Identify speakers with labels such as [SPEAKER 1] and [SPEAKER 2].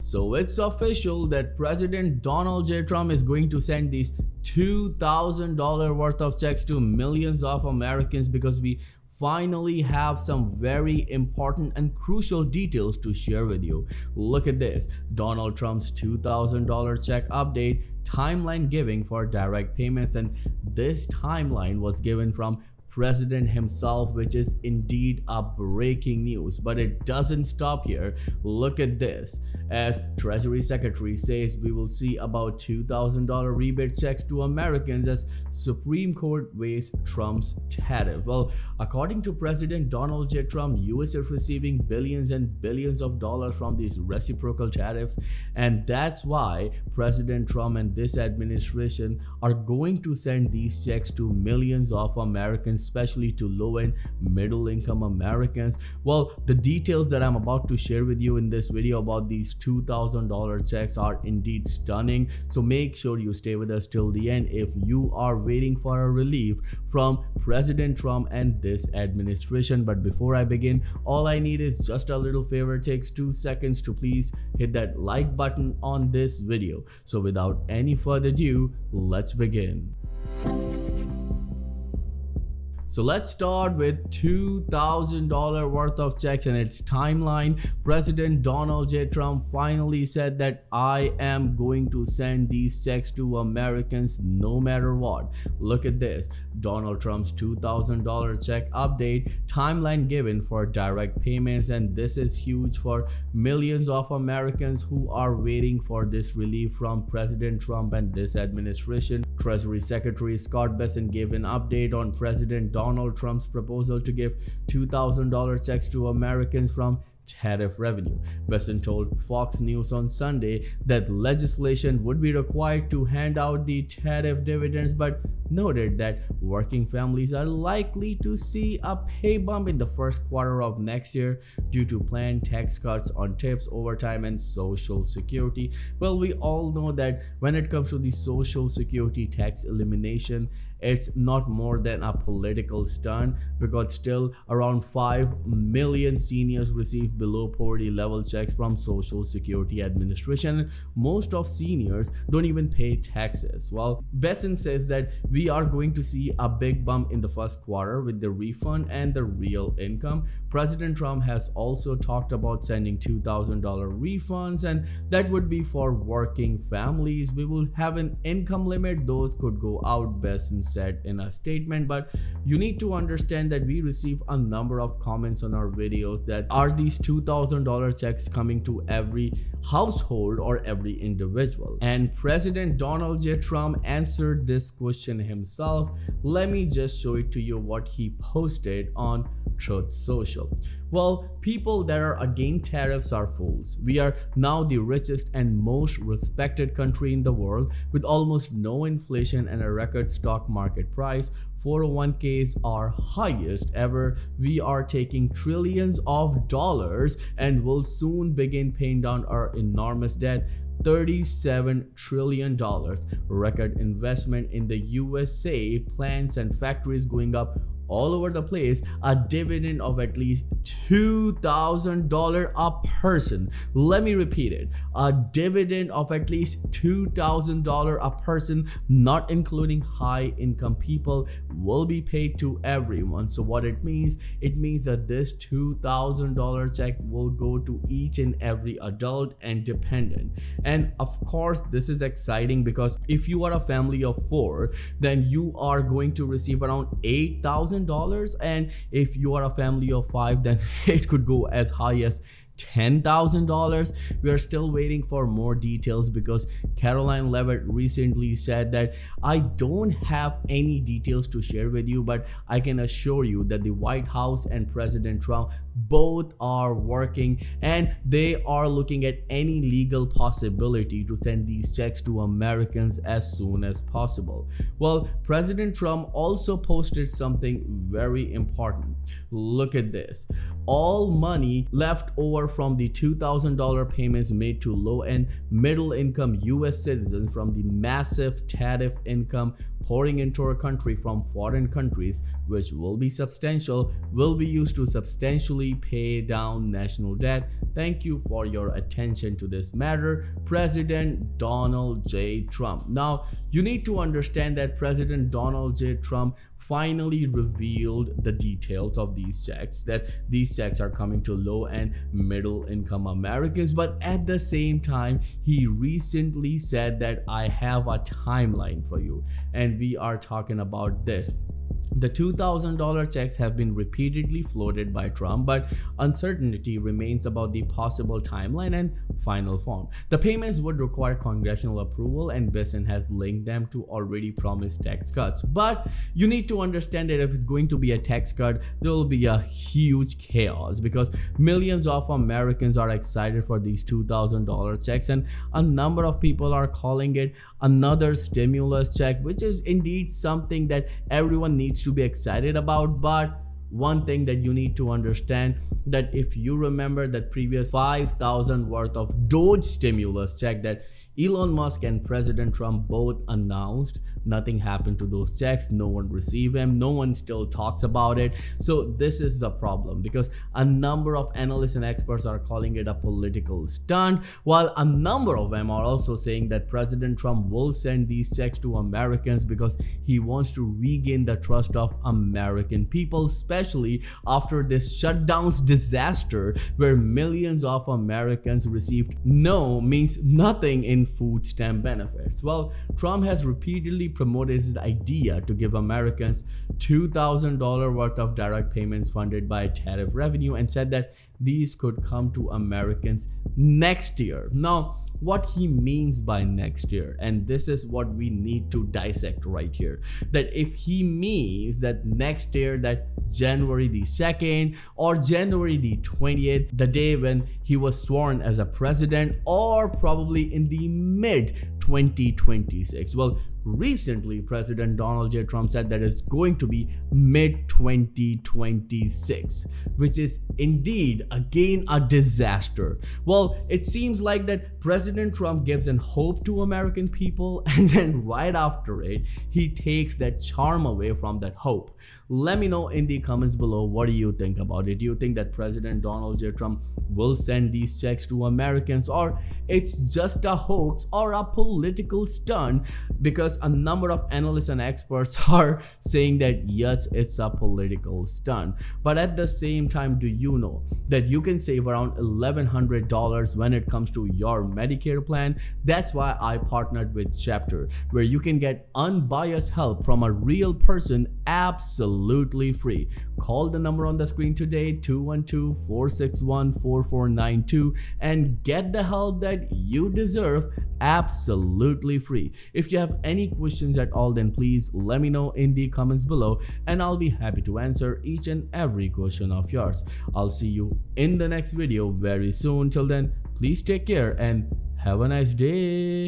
[SPEAKER 1] So it's official that President Donald J. Trump is going to send these $2,000 worth of checks to millions of Americans because we finally have some very important and crucial details to share with you. Look at this. Donald Trump's $2,000 check update, timeline giving for direct payments, and this timeline was given from President himself, which is indeed a breaking news. But it doesn't stop here. Look at this. As Treasury Secretary says, we will see about $2,000 rebate checks to Americans as Supreme Court weighs Trump's tariff. Well, according to President Donald J. Trump, US is receiving billions and billions of dollars from these reciprocal tariffs, and that's why President Trump and this administration are going to send these checks to millions of Americans, especially to low and middle income Americans. Well, the details that I'm about to share with you in this video about these $2,000 checks are indeed stunning. So make sure you stay with us till the end if you are waiting for a relief from President Trump and this administration. But before I begin, all I need is just a little favor. It takes 2 seconds to please hit that like button on this video. So without any further ado, let's begin. So let's start with $2,000 worth of checks and its timeline. President Donald J. Trump finally said that I am going to send these checks to Americans no matter what. Look at this. Donald Trump's $2,000 check update, timeline given for direct payments, and this is huge for millions of Americans who are waiting for this relief from President Trump and this administration. Treasury Secretary Scott Bessent gave an update on President Donald Trump's proposal to give $2,000 checks to Americans from tariff revenue. Bessent told Fox News on Sunday that legislation would be required to hand out the tariff dividends, but noted that working families are likely to see a pay bump in the first quarter of next year due to planned tax cuts on tips, overtime, and Social Security. Well, we all know that when it comes to the Social Security tax elimination, it's not more than a political stunt because still around 5 million seniors receive below poverty level checks from Social Security Administration. Most of seniors don't even pay taxes. Well, Bessent says that we are going to see a big bump in the first quarter with the refund and the real income. President Trump has also talked about sending $2,000 refunds, and that would be for working families. We will have an income limit. Those could go out, Bessent said in a statement. But you need to understand that we receive a number of comments on our videos that are these $2,000 checks coming to every household or every individual, and President Donald J. Trump answered this question himself. Let me just show it to you what he posted on Truth Social. Well, people that are against tariffs are fools. We are now the richest and most respected country in the world with almost no inflation and a record stock market price. 401ks are highest ever. We are taking trillions of dollars and will soon begin paying down our enormous debt. $37 trillion. Record investment in the USA, plants and factories going up all over the place, a dividend of at least $2,000 a person. Let me repeat it. A dividend of at least $2,000 a person, not including high income people, will be paid to everyone. So what it means that this $2,000 check will go to each and every adult and dependent. And of course, this is exciting because if you are a family of 4, then you are going to receive around $8,000. And if you are a family of 5, then it could go as high as $10,000. We are still waiting for more details because Caroline Leavitt recently said that I don't have any details to share with you, but I can assure you that the White House and President Trump both are working and they are looking at any legal possibility to send these checks to Americans as soon as possible. Well, President Trump also posted something very important. Look at this. all money left over from the $2,000 payments made to low and middle income US citizens from the massive tariff income pouring into our country from foreign countries, which will be substantial, will be used to substantially pay down national debt. Thank you for your attention to this matter, President Donald J. Trump. Now, you need to understand that President Donald J. Trump finally revealed the details of these checks, that these checks are coming to low and middle income Americans. But at the same time, he recently said that I have a timeline for you, and we are talking about this. The $2,000 checks have been repeatedly floated by Trump, but uncertainty remains about the possible timeline and final form. The payments would require congressional approval, and Biden has linked them to already promised tax cuts. But you need to understand that if it's going to be a tax cut, there will be a huge chaos because millions of Americans are excited for these $2,000 checks, and a number of people are calling it another stimulus check, which is indeed something that everyone needs to be excited about. But one thing that you need to understand, that if you remember that previous 5,000 worth of Doge stimulus check that Elon Musk and President Trump both announced, nothing happened to those checks. No one received them. No one still talks about it. So this is the problem, because a number of analysts and experts are calling it a political stunt, while a number of them are also saying that President Trump will send these checks to Americans because he wants to regain the trust of American people, especially after this shutdowns disaster where millions of Americans received no means nothing in food stamp benefits. Well, Trump has repeatedly promoted his idea to give Americans $2,000 worth of direct payments funded by tariff revenue, and said that these could come to Americans next year. Now, what he means by next year, and this is what we need to dissect right here, that if he means that next year, that January the 2nd or January the 20th, the day when he was sworn as a president, or probably in the mid 2026. Well, recently President Donald J. Trump said that it's going to be mid 2026, which is indeed again a disaster. Well, it seems like that President Trump gives an hope to American people, and then right after it, he takes that charm away from that hope. Let me know in the comments below, what do you think about it? Do you think that President Donald J. Trump will send these checks to Americans, or it's just a hoax or a political stunt? Because a number of analysts and experts are saying that yes, it's a political stunt. But at the same time, do you know that you can save around $1,100 when it comes to your Medicare plan? That's why I partnered with Chapter, where you can get unbiased help from a real person absolutely free. Call the number on the screen today, 212-461-4492, and get the help that you deserve absolutely free. If you have any questions at all, then please let me know in the comments below, and I'll be happy to answer each and every question of yours. I'll see you in the next video very soon. Till then, please take care and have a nice day.